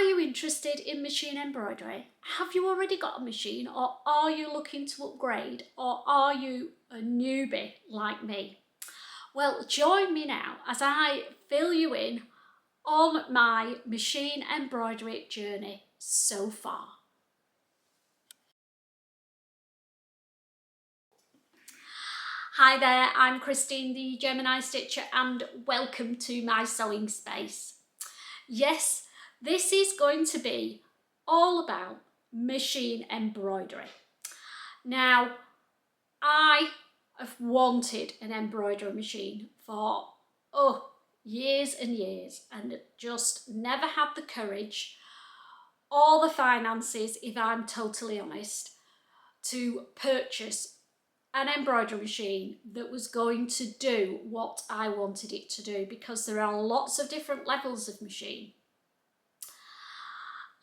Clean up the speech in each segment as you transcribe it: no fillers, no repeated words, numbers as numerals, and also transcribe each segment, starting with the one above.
you interested in machine embroidery? Have you already got a machine, or are you looking to upgrade, or are you a newbie like me? Well, join me now as I fill you in on my machine embroidery journey so far. Hi there, I'm Christine the Gemini Stitcher, and welcome to my sewing space. Yes, this is going to be all about machine embroidery. Now, I have wanted an embroidery machine for years and years, and just never had the courage or the finances, if I'm totally honest, to purchase an embroidery machine that was going to do what I wanted it to do, because there are lots of different levels of machine.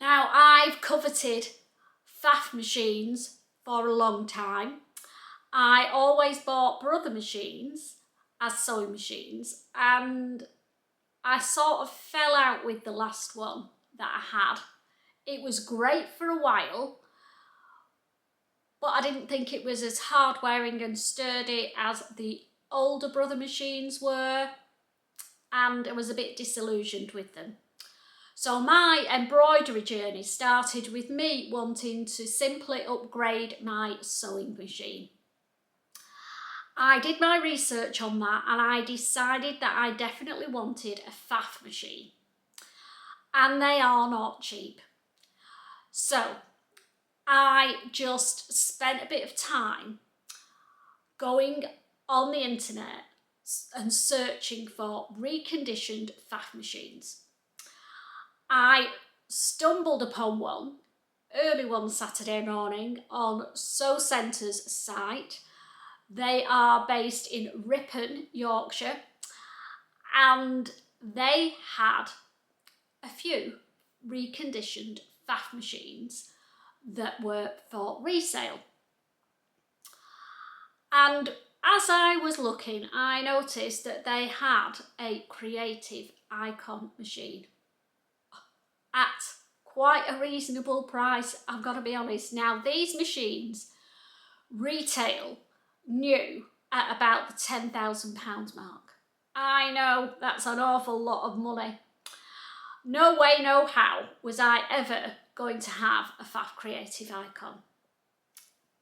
Now, I've coveted Pfaff machines for a long time. I always bought brother machines as sewing machines, and I sort of fell out with the last one that I had. It was great for a while, but I didn't think it was as hard wearing and sturdy as the older brother machines were, and I was a bit disillusioned with them. So my embroidery journey started with me wanting to simply upgrade my sewing machine. I did my research on that, and I decided that I definitely wanted a Pfaff machine, and they are not cheap. So I just spent a bit of time going on the internet and searching for reconditioned Pfaff machines. I stumbled upon one early one Saturday morning on Sew Centre's site. They are based in Ripon, Yorkshire, and they had a few reconditioned Pfaff machines that were for resale. And as I was looking, I noticed that they had a Creative Icon machine at quite a reasonable price, I've got to be honest. Now, these machines retail new at about the £10,000 mark. I know that's an awful lot of money. No way, no how was I ever going to have a Pfaff Creative Icon.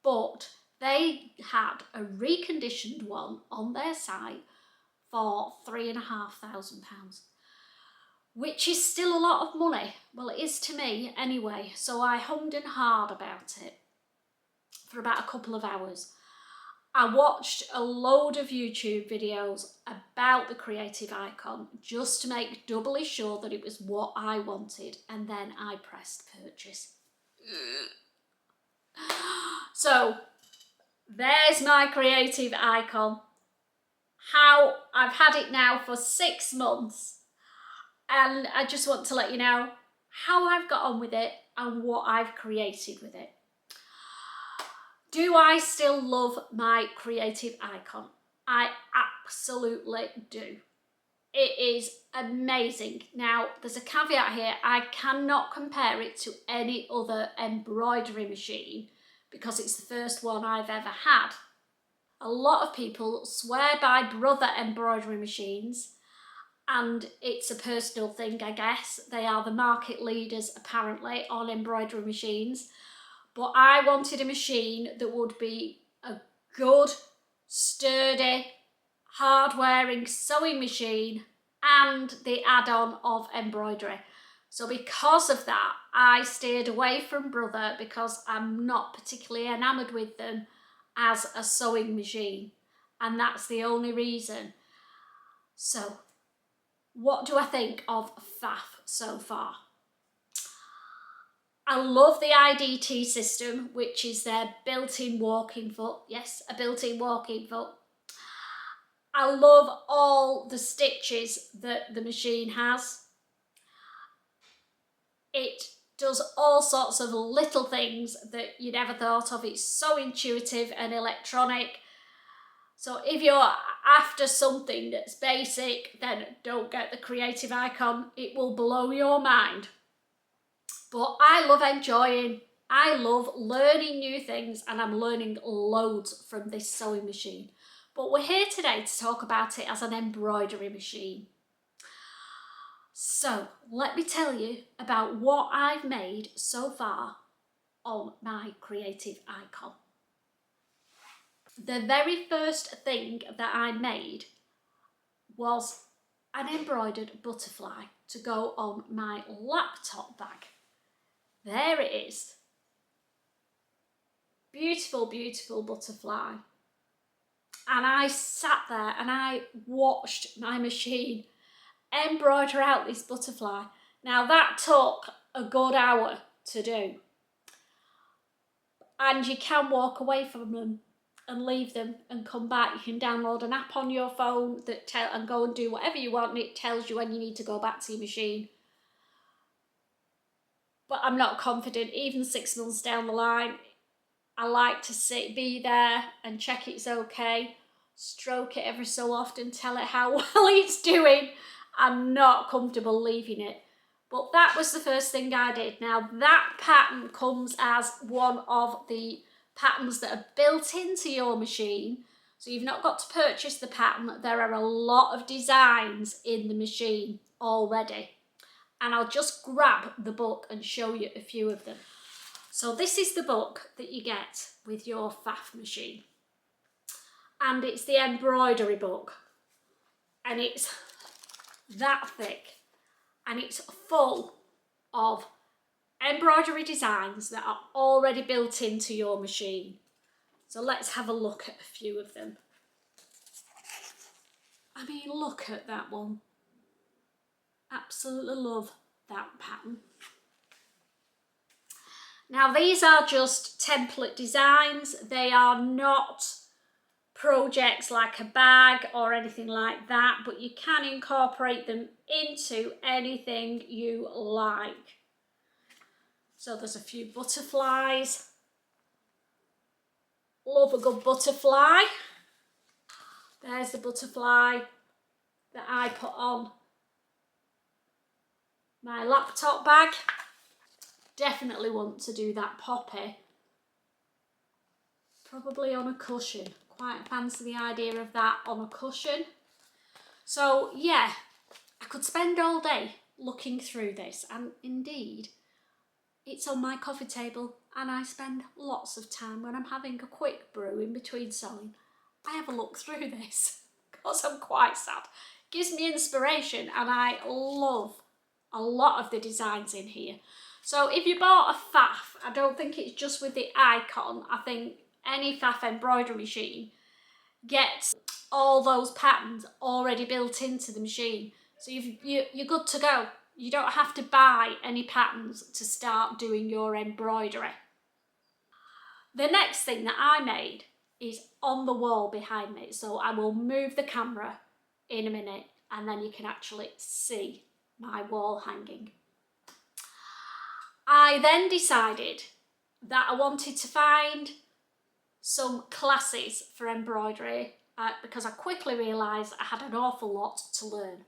But they had a reconditioned one on their site for £3,500, which is still a lot of money. Well, it is to me anyway, so I hummed and hawed about it for about a couple of hours. I watched a load of YouTube videos about the Creative Icon just to make doubly sure that it was what I wanted, and then I pressed purchase. So there's my Creative Icon. How I've had it now for 6 months, and I just want to let you know how I've got on with it and what I've created with it. Do I still love my Creative Icon? I absolutely do. It is amazing. Now, there's a caveat here. I cannot compare it to any other embroidery machine because it's the first one I've ever had. A lot of people swear by brother embroidery machines, and it's a personal thing, I guess. They are the market leaders, apparently, on embroidery machines. But I wanted a machine that would be a good, sturdy, hard-wearing sewing machine and the add-on of embroidery. So because of that, I stayed away from brother because I'm not particularly enamoured with them as a sewing machine. And that's the only reason. So, what do I think of Pfaff so far? I love the IDT system, which is their built-in walking foot. Yes, a built-in walking foot. I love all the stitches that the machine has. It does all sorts of little things that you never thought of. It's so intuitive and electronic. So if you're after something that's basic, then don't get the Creative Icon. It will blow your mind. But I love enjoying, I love learning new things, and I'm learning loads from this sewing machine. But we're here today to talk about it as an embroidery machine. So let me tell you about what I've made so far on my Creative Icon. The very first thing that I made was an embroidered butterfly to go on my laptop bag. There it is. Beautiful, beautiful butterfly. And I sat there and I watched my machine embroider out this butterfly. Now that took a good hour to do. And you can walk away from them and leave them and come back. You can download an app on your phone and go and do whatever you want, and it tells you when you need to go back to your machine. But I'm not confident, even 6 months down the line. I like to be there and check it's okay, stroke it every so often, tell it how well it's doing. I'm not comfortable leaving it. But that was the first thing I did. Now that pattern comes as one of the patterns that are built into your machine. So you've not got to purchase the pattern. There are a lot of designs in the machine already. And I'll just grab the book and show you a few of them. So this is the book that you get with your Pfaff machine. And it's the embroidery book. And it's that thick. And it's full of embroidery designs that are already built into your machine. So let's have a look at a few of them. I mean, look at that one. Absolutely love that pattern. Now these are just template designs. They are not projects like a bag or anything like that, but you can incorporate them into anything you like. So there's a few butterflies. Love a good butterfly. There's the butterfly that I put on my laptop bag. Definitely want to do that poppy. Probably on a cushion. Quite fancy the idea of that on a cushion. So yeah, I could spend all day looking through this, and indeed it's on my coffee table, and I spend lots of time when I'm having a quick brew in between sewing. I have a look through this because I'm quite sad. It gives me inspiration, and I love a lot of the designs in here. So if you bought a Pfaff, I don't think it's just with the icon. I think any Pfaff embroidery machine gets all those patterns already built into the machine. So you're good to go. You don't have to buy any patterns to start doing your embroidery. The next thing that I made is on the wall behind me. So I will move the camera in a minute and then you can actually see my wall hanging. I then decided that I wanted to find some classes for embroidery because I quickly realised I had an awful lot to learn.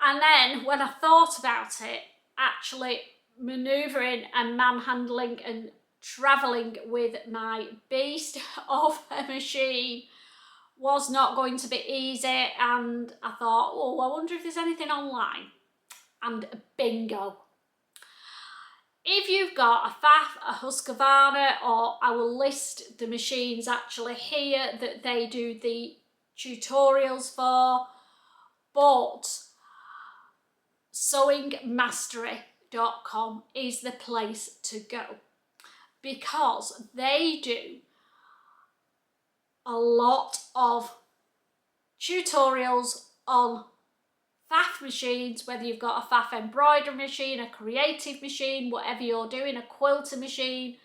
And then when I thought about it, actually manoeuvring and manhandling and travelling with my beast of a machine was not going to be easy, and I thought, oh, I wonder if there's anything online. And bingo. If you've got a Pfaff, a Husqvarna, or I will list the machines actually here that they do the tutorials for, but sewingmastery.com is the place to go because they do a lot of tutorials on Pfaff machines, whether you've got a Pfaff embroidery machine, a creative machine, whatever you're doing, a quilter machine.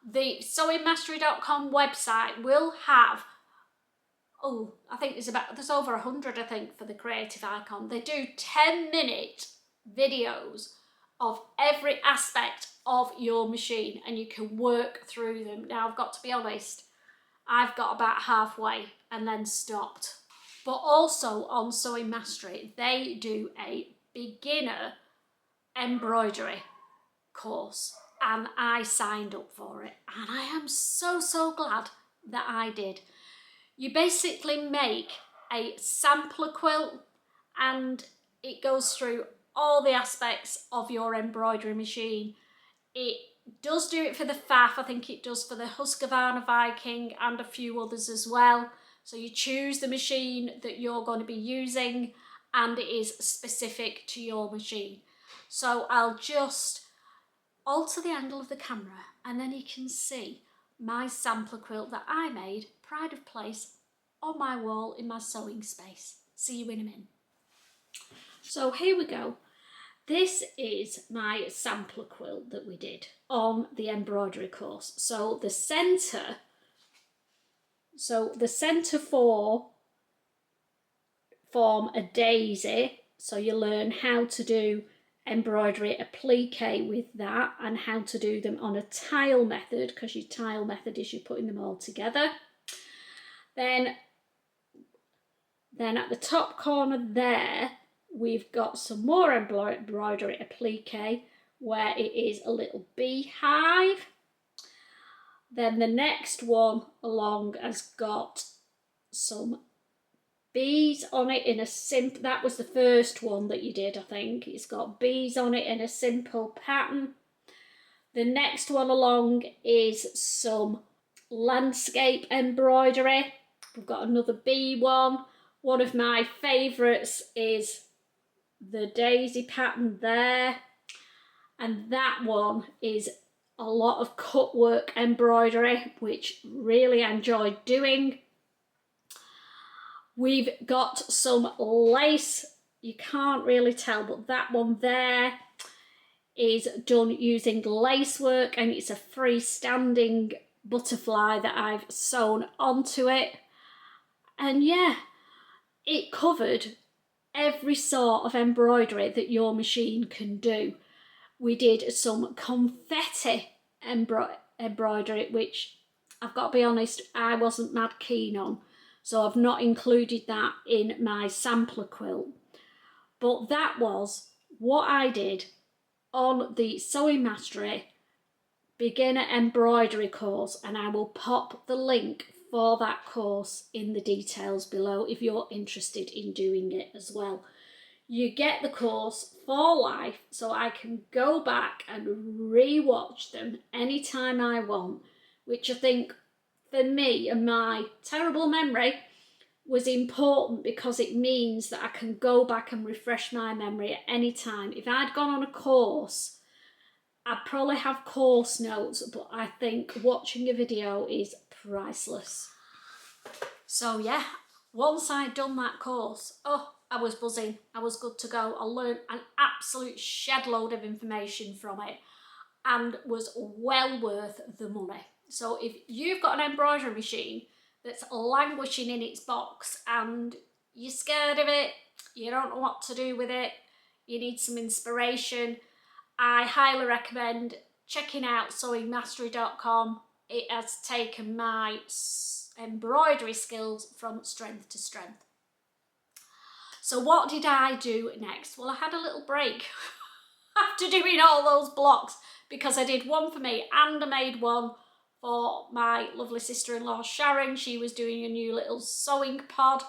The sewingmastery.com website will have, oh, I think there's over 100, I think, for the Creative Icon. They do 10-minute videos of every aspect of your machine and you can work through them. Now, I've got to be honest, I've got about halfway and then stopped. But also on Sewing Mastery, they do a beginner embroidery course and I signed up for it, and I am so glad that I did. You basically make a sampler quilt and it goes through all the aspects of your embroidery machine. It does do it for the Pfaff, I think it does for the Husqvarna Viking and a few others as well. So you choose the machine that you're going to be using and it is specific to your machine. So I'll just alter the angle of the camera and then you can see my sampler quilt that I made, pride of place, on my wall in my sewing space. See you in a minute. So here we go. This is my sampler quilt that we did on the embroidery course. So the centre form a daisy. So you learn how to do embroidery applique with that and how to do them on a tile method, because your tile method is you're putting them all together. Then at the top corner there, we've got some more embroidery applique where it is a little beehive. Then the next one along has got some bees on it in a simple, that was the first one that you did, I think. It's got bees on it in a simple pattern. The next one along is some landscape embroidery. We've got another bee one. One of my favourites is the daisy pattern there. And that one is a lot of cut work embroidery, which really enjoyed doing. We've got some lace, you can't really tell, but that one there is done using lace work and it's a freestanding butterfly that I've sewn onto it. And yeah, it covered every sort of embroidery that your machine can do. We did some confetti embroidery, which I've got to be honest, I wasn't mad keen on. So I've not included that in my sampler quilt. But that was what I did on the Sewing Mastery beginner embroidery course, and I will pop the link for that course in the details below if you're interested in doing it as well. You get the course for life, so I can go back and re-watch them anytime I want, which I think for me and my terrible memory was important, because it means that I can go back and refresh my memory at any time. If I'd gone on a course, I'd probably have course notes, but I think watching a video is priceless. So yeah, once I'd done that course, oh, I was buzzing, I was good to go. I learned an absolute shed load of information from it and was well worth the money. So if you've got an embroidery machine that's languishing in its box and you're scared of it, you don't know what to do with it, you need some inspiration, I highly recommend checking out sewingmastery.com. It has taken my embroidery skills from strength to strength. So what did I do next? Well, I had a little break after doing all those blocks, because I did one for me and I made one for my lovely sister-in-law Sharon. She was doing a new little sewing pod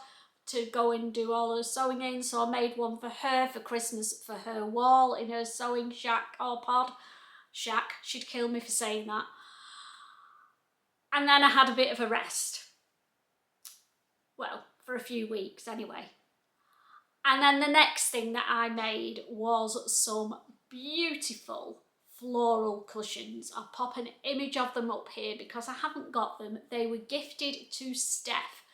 to go and do all her sewing in, so I made one for her for Christmas for her wall in her sewing shack or pod. Shack, she'd kill me for saying that. And then I had a bit of a rest. Well, for a few weeks anyway. And then the next thing that I made was some beautiful floral cushions. I'll pop an image of them up here because I haven't got them. They were gifted to Steph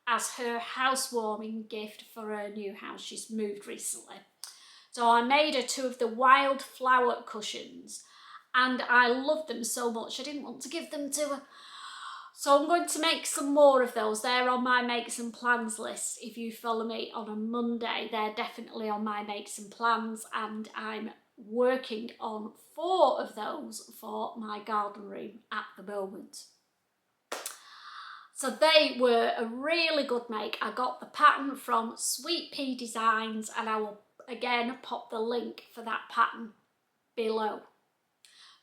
as her housewarming gift for her new house. She's moved recently. So I made her two of the wildflower cushions and I loved them so much I didn't want to give them to her. So I'm going to make some more of those. They're on my makes and plans list. If you follow me on a Monday, they're definitely on my makes and plans, and I'm working on 4 of those for my garden room at the moment. So they were a really good make. I got the pattern from Sweet Pea Designs and I will again pop the link for that pattern below.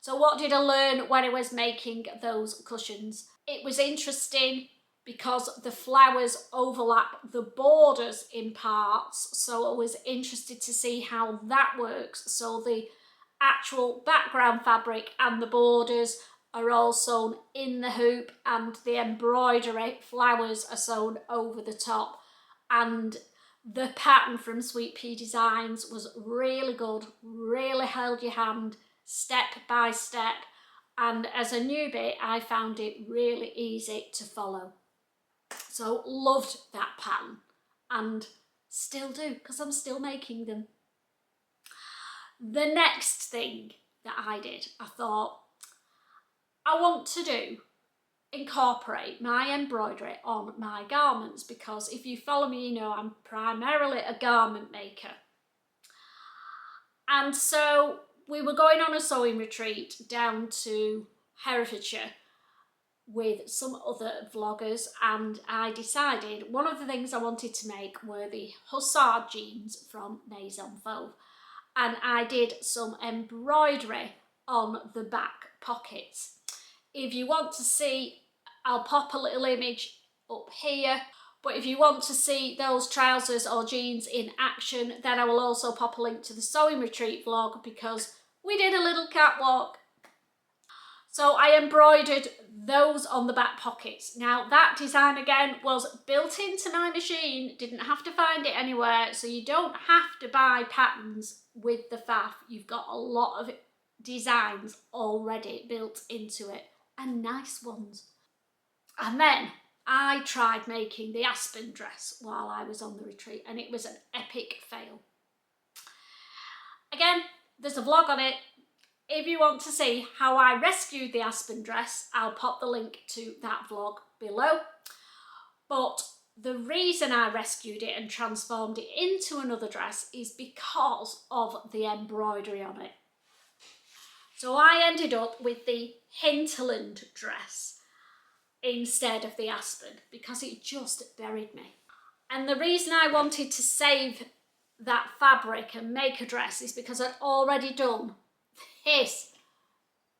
So what did I learn when I was making those cushions? It was interesting because the flowers overlap the borders in parts, so I was interested to see how that works. So the actual background fabric and the borders are all sewn in the hoop, and the embroidery flowers are sewn over the top. And the pattern from Sweet Pea Designs was really good, really held your hand step by step, and as a newbie I found it really easy to follow. So loved that pattern and still do, because I'm still making them. The next thing that I did, I thought I want to incorporate my embroidery on my garments, because if you follow me, you know I'm primarily a garment maker. And so we were going on a sewing retreat down to Herefordshire with some other vloggers, and I decided one of the things I wanted to make were the hussard jeans from Maison Fauve, and I did some embroidery on the back pockets. If you want to see, I'll pop a little image up here, but if you want to see those trousers or jeans in action, then I will also pop a link to the sewing retreat vlog, because we did a little catwalk. So I embroidered those on the back pockets. Now that design again was built into my machine, didn't have to find it anywhere, so you don't have to buy patterns with the Pfaff. You've got a lot of designs already built into it, and nice ones. And then I tried making the aspen dress while I was on the retreat, and it was an epic fail. Again, there's a vlog on it. If you want to see how I rescued the aspen dress, I'll pop the link to that vlog below. But the reason I rescued it and transformed it into another dress is because of the embroidery on it. So I ended up with the hinterland dress instead of the aspen, because it just buried me. And the reason I wanted to save that fabric and make a dress is because I'd already done this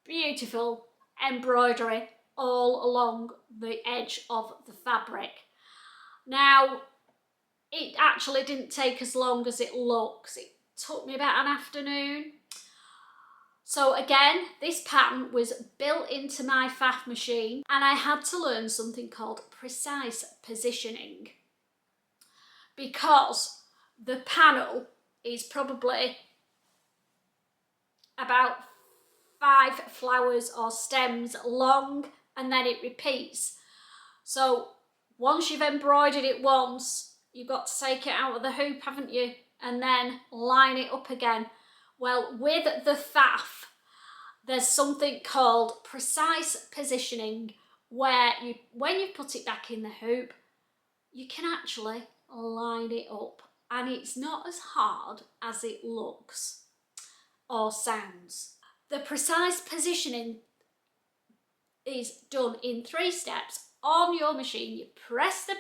beautiful embroidery all along the edge of the fabric. Now, it actually didn't take as long as it looks. It took me about an afternoon. So again, this pattern was built into my Pfaff machine, and I had to learn something called precise positioning, because the panel is probably about 5 flowers or stems long, and then it repeats. So once you've embroidered it once, you've got to take it out of the hoop, haven't you? And then line it up again. Well, with the Pfaff, there's something called precise positioning, where when you put it back in the hoop, you can actually line it up, and it's not as hard as it looks or sounds. The precise positioning is done in 3 steps. On your machine, you press the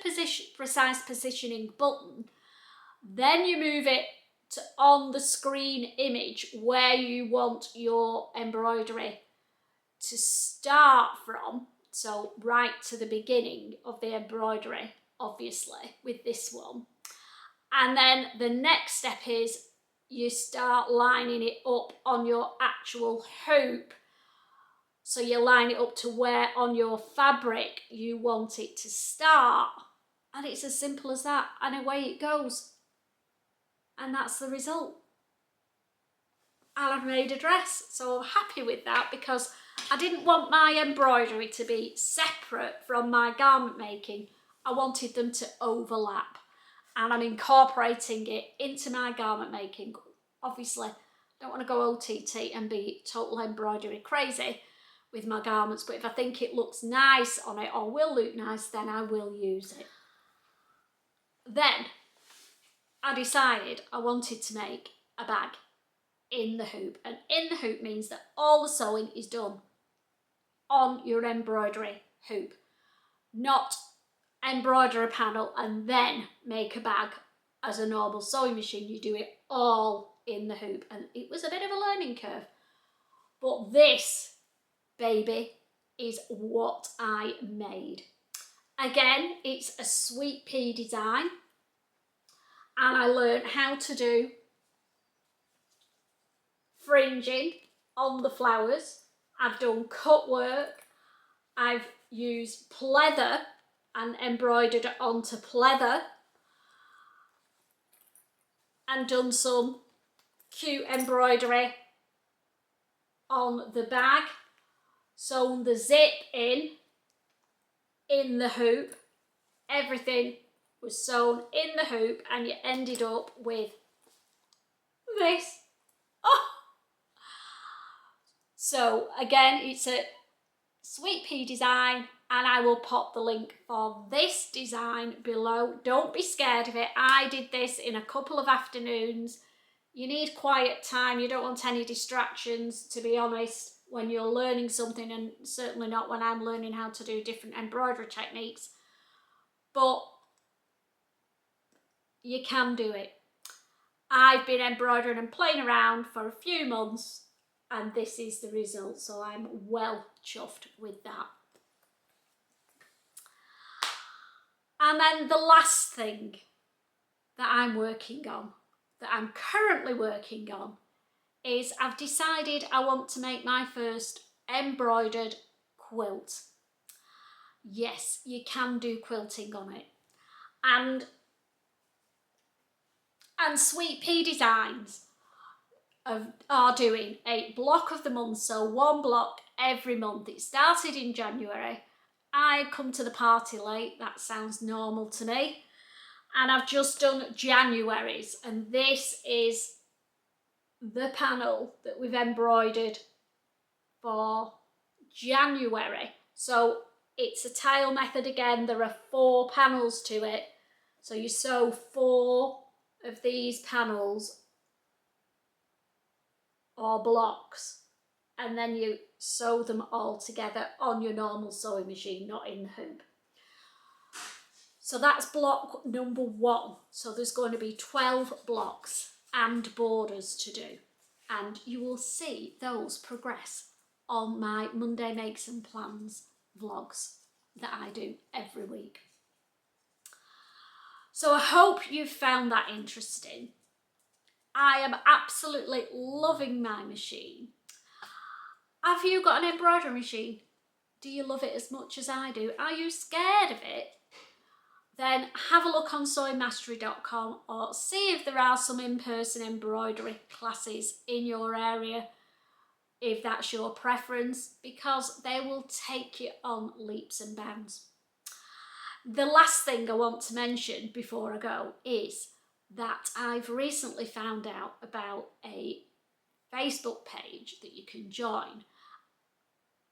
precise positioning button, then you move it to on the screen image where you want your embroidery to start from. So right to the beginning of the embroidery, obviously, with this one. And then the next step is you start lining it up on your actual hoop. So you line it up to where on your fabric you want it to start. And it's as simple as that, and away it goes. And that's the result. And I've made a dress, so I'm happy with that, because I didn't want my embroidery to be separate from my garment making. I wanted them to overlap, and I'm incorporating it into my garment making. Obviously, I don't want to go OTT and be total embroidery crazy with my garments, but if I think it looks nice on it or will look nice, then I will use it. Then I decided I wanted to make a bag in the hoop, and in the hoop means that all the sewing is done on your embroidery hoop, not embroider a panel and then make a bag as a normal sewing machine. You do it all in the hoop, and it was a bit of a learning curve, But this, baby, is what I made. Again, it's a sweet pea design, and I learned how to do fringing on the flowers. I've done cut work, I've used pleather and embroidered it onto pleather, and done some cute embroidery on the bag, sewn the zip in the hoop. Everything was sewn in the hoop, and you ended up with this. Oh! So again, it's a sweet pea design, and I will pop the link for this design below. Don't be scared of it. I did this in a couple of afternoons. You need quiet time. You don't want any distractions, to be honest, when you're learning something, and certainly not when I'm learning how to do different embroidery techniques. But you can do it. I've been embroidering and playing around for a few months, and this is the result, so I'm well chuffed with that. And then the last thing that I'm working on, that I'm currently working on, is I've decided I want to make my first embroidered quilt. Yes, you can do quilting on it. And Sweet Pea Designs are doing a block of the month, so one block every month. It started in January. I come to the party late, that sounds normal to me. And I've just done January's, and this is the panel that we've embroidered for January. So it's a tile method again. There are 4 panels to it. So you sew 4 of these panels or blocks, and then you sew them all together on your normal sewing machine, not in the hoop. So that's block number 1. So there's going to be 12 blocks and borders to do, and you will see those progress on my Monday Makes and Plans vlogs that I do every week. So I hope you found that interesting. I am absolutely loving my machine. Have you got an embroidery machine? Do you love it as much as I do? Are you scared of it? Then have a look on sewingmastery.com, or see if there are some in-person embroidery classes in your area, if that's your preference, because they will take you on leaps and bounds. The last thing I want to mention before I go is that I've recently found out about a Facebook page that you can join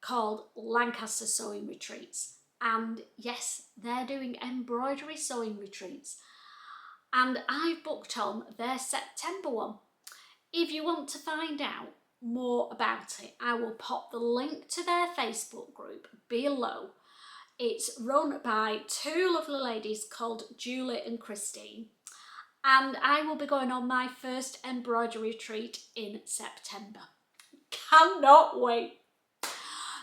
called Lancaster Sewing Retreats. And yes, they're doing embroidery sewing retreats. And I've booked on their September one. If you want to find out more about it, I will pop the link to their Facebook group below. It's run by 2 lovely ladies called Julie and Christine. And I will be going on my first embroidery retreat in September. Cannot wait.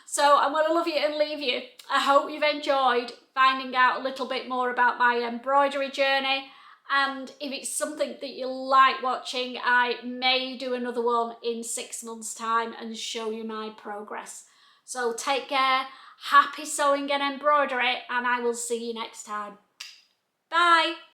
So I'm going to love you and leave you. I hope you've enjoyed finding out a little bit more about my embroidery journey. And if it's something that you like watching, I may do another one in 6 months' time and show you my progress. So take care, happy sewing and embroidery, and I will see you next time. Bye.